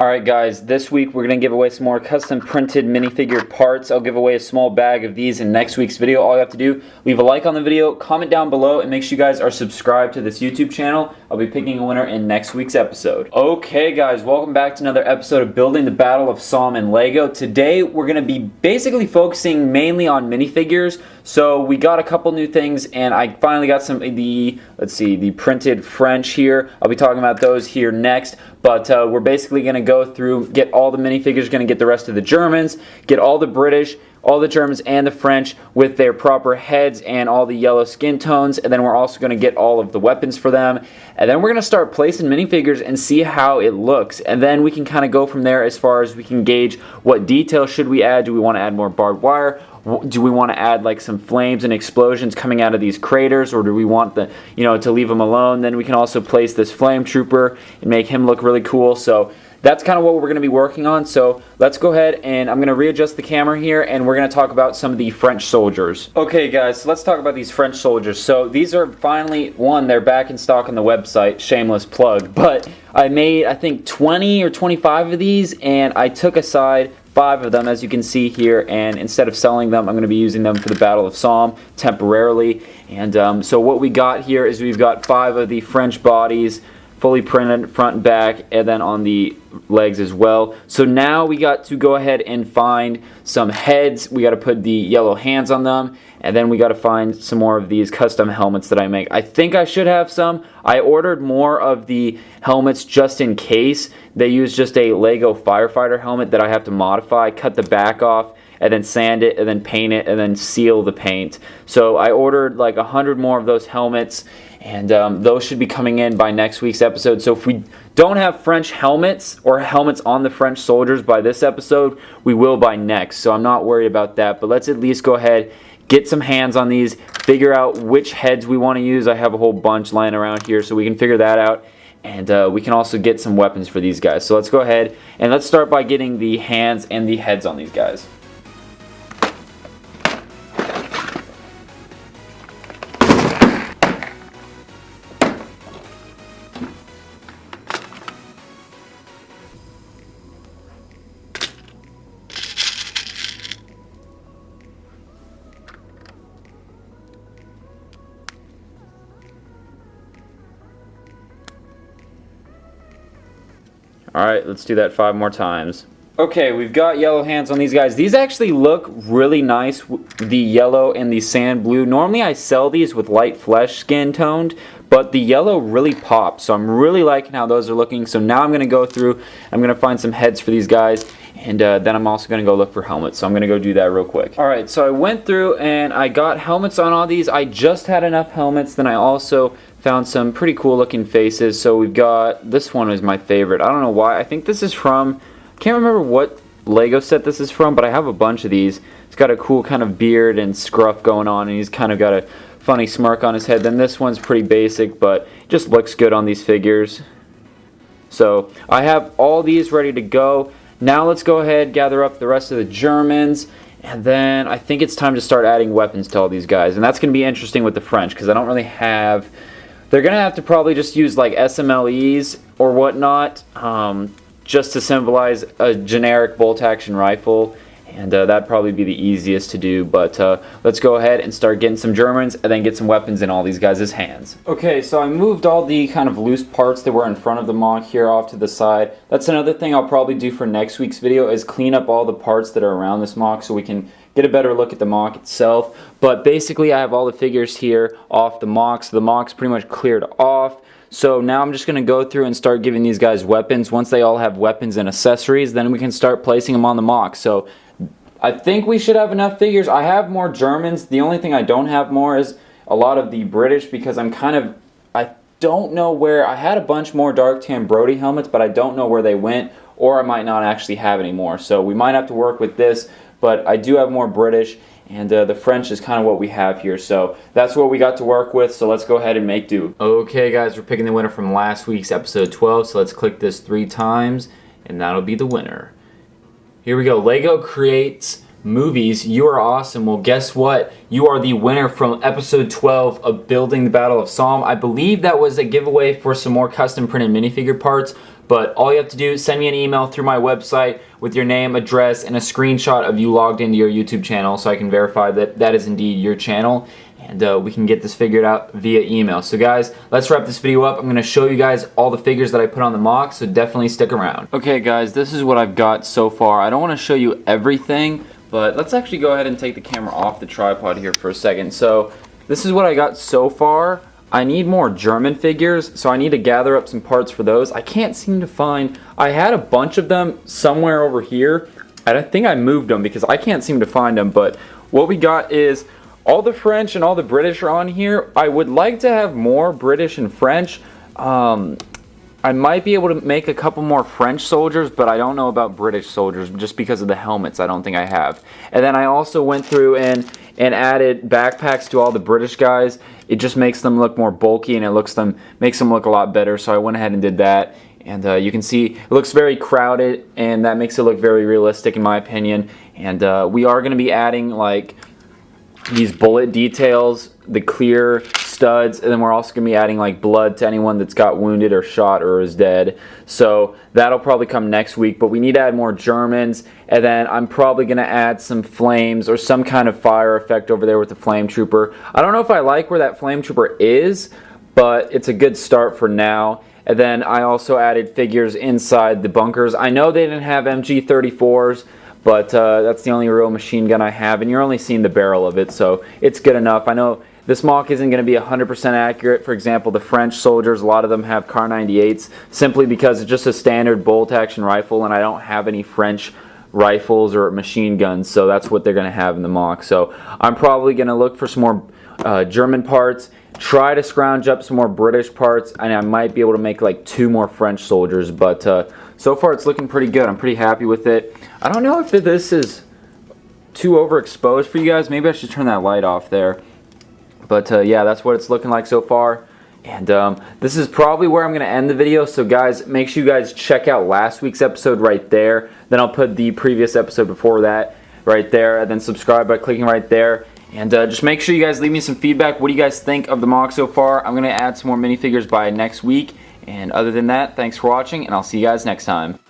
Alright guys, this week we're going to give away some more custom printed minifigure parts. I'll give away a small bag of these in next week's video. All you have to do, leave a like on the video, comment down below, and make sure you guys are subscribed to this YouTube channel. I'll be picking a winner in next week's episode. Okay guys, welcome back to another episode of Building the Battle of Somme in LEGO. Today we're going to be basically focusing mainly on minifigures. So we got a couple new things, and I finally got some of the, the printed French here. I'll be talking about those here next. But we're basically going to go through, get all the minifigures, going to get the rest of the Germans, get all the British, all the Germans, and the French with their proper heads and all the yellow skin tones. And then we're also going to get all of the weapons for them. And then we're going to start placing minifigures and see how it looks. And then we can kind of go from there as far as we can gauge what details should we add. Do we want to add more barbed wire? Do we want to add like some flames and explosions coming out of these craters, or do we want the, to leave them alone? Then we can also place this Flametrooper and make him look really cool. So that's kind of what we're going to be working on. So let's go ahead, and I'm going to readjust the camera here, and we're going to talk about some of the French soldiers. Okay guys, so let's talk about these French soldiers. So these are finally, they're back in stock on the website, shameless plug, but I made I think 20 or 25 of these, and I took aside 5 of them, as you can see here, and instead of selling them, I'm going to be using them for the Battle of Somme temporarily. And so what we got here is we've got 5 of the French bodies, fully printed front and back, and then on the legs as well. So now we got to go ahead and find some heads. We got to put the yellow hands on them, and then we got to find some more of these custom helmets that I make. I think I should have some. I ordered more of the helmets just in case. They use just a LEGO firefighter helmet that I have to modify, cut the back off, and then sand it, and then paint it, and then seal the paint. So I ordered like 100 more of those helmets, and those should be coming in by next week's episode. So if we don't have French helmets or helmets on the French soldiers by this episode, we will by next. So I'm not worried about that, but let's at least go ahead, get some hands on these, figure out which heads we want to use. I have a whole bunch lying around here, so we can figure that out. And we can also get some weapons for these guys. So let's go ahead, and let's start by getting the hands and the heads on these guys. Alright, let's do that 5 more times. Okay, we've got yellow hands on these guys. These actually look really nice, the yellow and the sand blue. Normally I sell these with light flesh skin toned, but the yellow really pops. So I'm really liking how those are looking. So now I'm going to go through, I'm going to find some heads for these guys, and then I'm also going to go look for helmets. So I'm going to go do that real quick. Alright, so I went through and I got helmets on all these. I just had enough helmets. Then I also found some pretty cool looking faces. So we've got, this one is my favorite. I don't know why. I think this is from, I can't remember what LEGO set this is from, but I have a bunch of these. It's got a cool kind of beard and scruff going on, and he's kind of got a funny smirk on his head. Then this one's pretty basic, but it just looks good on these figures. So I have all these ready to go. Now let's go ahead, gather up the rest of the Germans, and then I think it's time to start adding weapons to all these guys. And that's going to be interesting with the French, because I don't really have, they're going to have to probably just use like SMLEs or whatnot, just to symbolize a generic bolt-action rifle, and that'd probably be the easiest to do. But let's go ahead and start getting some Germans, and then get some weapons in all these guys' hands. Okay, so I moved all the kind of loose parts that were in front of the MOC here off to the side. That's another thing I'll probably do for next week's video, is clean up all the parts that are around this MOC so we can get a better look at the MOC itself. But basically I have all the figures here off the MOC, so the MOC's pretty much cleared off. So now I'm just going to go through and start giving these guys weapons. Once they all have weapons and accessories, then we can start placing them on the MOC. So I think we should have enough figures. I have more Germans. The only thing I don't have more is a lot of the British, because I don't know where, I had a bunch more dark tan Brody helmets, but I don't know where they went, or I might not actually have any more. So we might have to work with this, but I do have more British. And the French is kind of what we have here. So that's what we got to work with. So let's go ahead and make do. Okay guys, we're picking the winner from last week's episode 12. So let's click this 3 times, and that'll be the winner. Here we go. LEGO creates movies. You are awesome. Well, guess what? You are the winner from episode 12 of Building the Battle of Somme. I believe that was a giveaway for some more custom printed minifigure parts. But all you have to do is send me an email through my website with your name, address, and a screenshot of you logged into your YouTube channel so I can verify that that is indeed your channel, and we can get this figured out via email. So guys, let's wrap this video up. I'm going to show you guys all the figures that I put on the MOC, so definitely stick around. Okay guys, this is what I've got so far. I don't want to show you everything, but let's actually go ahead and take the camera off the tripod here for a second. So this is what I got so far. I need more German figures, so I need to gather up some parts for those. I can't seem to find, I had a bunch of them somewhere over here. I think I moved them because I can't seem to find them, but what we got is all the French and all the British are on here. I would like to have more British and French. I might be able to make a couple more French soldiers, but I don't know about British soldiers just because of the helmets. I don't think I have. And then I also went through and added backpacks to all the British guys. It just makes them look more bulky and it makes them look a lot better. So I went ahead and did that. And you can see it looks very crowded, and that makes it look very realistic in my opinion. And we are going to be adding like these bullet details, the clear studs, and then we're also going to be adding like blood to anyone that's got wounded or shot or is dead. So that'll probably come next week, but we need to add more Germans, and then I'm probably going to add some flames or some kind of fire effect over there with the Flametrooper. I don't know if I like where that Flametrooper is, but it's a good start for now. And then I also added figures inside the bunkers. I know they didn't have MG34s, but that's the only real machine gun I have, and you're only seeing the barrel of it, so it's good enough. I know this MOC isn't going to be 100% accurate. For example, the French soldiers, a lot of them have Car 98s, simply because it's just a standard bolt-action rifle, and I don't have any French rifles or machine guns, so that's what they're going to have in the MOC. So I'm probably going to look for some more German parts, try to scrounge up some more British parts, and I might be able to make like 2 more French soldiers, but so far it's looking pretty good. I'm pretty happy with it. I don't know if this is too overexposed for you guys. Maybe I should turn that light off there. But yeah, that's what it's looking like so far. And this is probably where I'm going to end the video. So guys, make sure you guys check out last week's episode right there. Then I'll put the previous episode before that right there. And then subscribe by clicking right there. And just make sure you guys leave me some feedback. What do you guys think of the MOC so far? I'm going to add some more minifigures by next week. And other than that, thanks for watching, and I'll see you guys next time.